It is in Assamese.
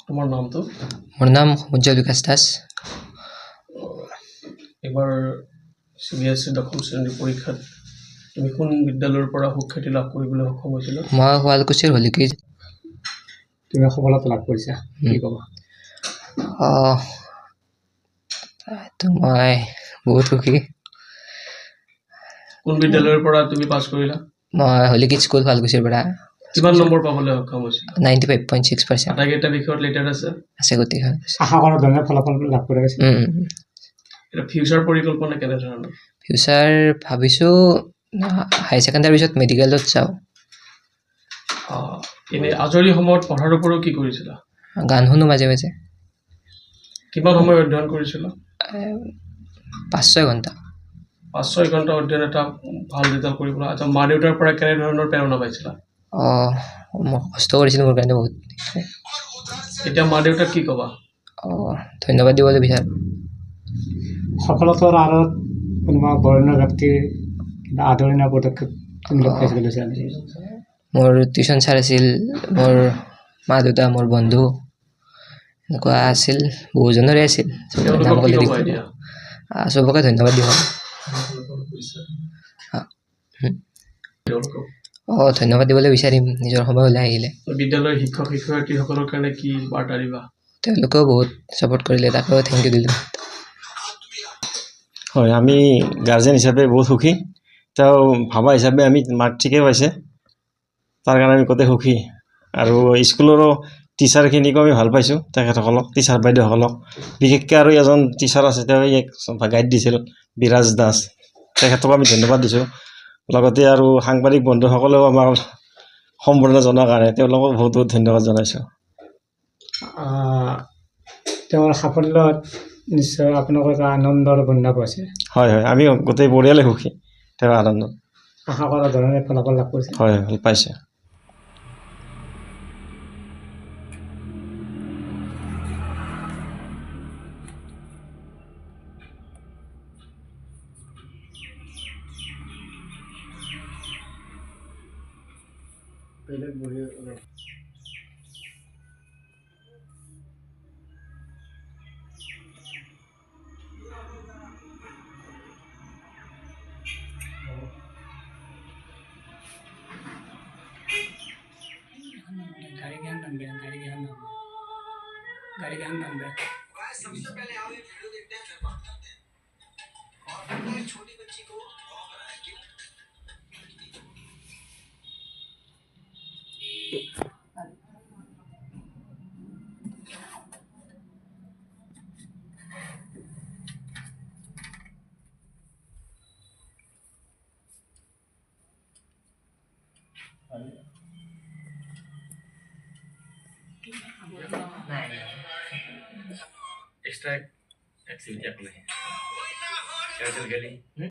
তোমাৰ নামটো? মোৰ নাম উজ্জ্বল বিকাশ দাস। এবাৰ CBSE দশম শ্ৰেণীৰ পৰীক্ষাত তুমি কোন বিদ্যালয়ৰ পৰা সুখ্যাতি লাভ কৰিবলৈ সক্ষম হৈছিলা? মই শুৱালকুছিৰ হলিকি। তুমি সফলতা লাভ কৰিছা, কি ক'বা? মই বহুত সুখী। কোন বিদ্যালয়ৰ পৰা তুমি পাছ কৰিলা? মই হলিকি স্কুল শুৱালকুছিৰ পৰা। কিমান নম্বৰ পাবলৈ সক্ষম হৈছিলা? 95.6%। আটাইকেইটা বিষয়ত লেটাৰ আছে গোটেইখন। আশা কৰা ধৰণে ফলাফল লাভ কৰি গৈছে। এটা ফিউচাৰ পৰিকল্পনা কেনেধৰণৰ? ফিউচাৰ ভাবিছোঁ হাই ছেকেণ্ডাৰীৰ পিছত মেডিকেলত যাওঁ। এনে আজৰি সময়ত পঢ়াৰ উপৰিও কি কৰিছিলা? গান শুনো মাজে মাজে। কিমান সময় অধ্যয়ন কৰিছিলা? 5-6 ঘণ্টা। 5-6 ঘণ্টা অধ্যয়ন এটা ভাল ৰিজাল্ট কৰিবলৈ। আচ্ছা, মা দেউতাৰ পৰা কেনেধৰণৰ প্ৰেৰণা পাইছিলা? মই কষ্ট কৰিছিলোঁ মোৰ কাৰণে বহুত। এতিয়া মা দেউতাক কি ক'বা? ধন্যবাদ দিবলৈ বিচাৰোঁ। সফলতাৰ আঁৰত কোনোবা বৰেণ্য ব্যক্তিৰ কিবা আদৰণীয় পদক্ষেপ তুমি লক্ষ্য কৰিছা নেকি? মোৰ টিউশ্যন ছাৰ আছিল, মোৰ মা দেউতা, মোৰ বন্ধু এনেকুৱা আছিল, বহুজনৰে আছিল। তেওঁলোকক কি ক'বা এতিয়া? চবকে ধন্যবাদ দিব। ধন্যবাদ দিবলৈ বিচাৰিম নিজৰ সময় ওলাই আহিলে। বিদ্যালয়ৰ শিক্ষক শিক্ষয়িত্ৰীসকলৰ কাৰণে কি বাৰ্তা দিবা? তেওঁলোকেও বহুত ছাপোৰ্ট কৰিলে, তাকেও থেংক ইউ দিলোঁ। হয়, আমি গাৰ্জেন হিচাপে বহুত সুখী। তেওঁ ভাবা হিচাপে আমি মাৰ্ক ঠিকে পাইছে, তাৰ কাৰণে আমি গোটেই সুখী। আৰু স্কুলৰো টিচাৰখিনিকো আমি ভাল পাইছোঁ, তেখেতসকলক, টিচাৰ বাইদেউসকলক। বিশেষকৈ আৰু এজন টিচাৰ আছে, তেওঁ গাইড দিছিল, বিৰাজ দাস, তেখেতক আমি ধন্যবাদ দিছোঁ। লগতে আৰু সাংবাদিক বন্ধুসকলেও আমাক সম্বৰ্ধনা জনোৱাৰ কাৰণে তেওঁলোকক বহুত বহুত ধন্যবাদ জনাইছোঁ। তেওঁৰ সাফল্যত নিশ্চয় আপোনালোকৰ এটা আনন্দৰ বন্যা পাইছে। হয়, আমি গোটেই পৰিয়ালে সুখী তেওঁৰ আনন্দত। আশা কৰা ধৰণে ফলাফল লাভ কৰিছে। হয়, পাইছে। सबसे पहले आओ ये वीडियो देखते हैं फिर बात करते हैं। और एक छोटी बच्ची को एक्स्ट्रा एक्टिविटी आपले.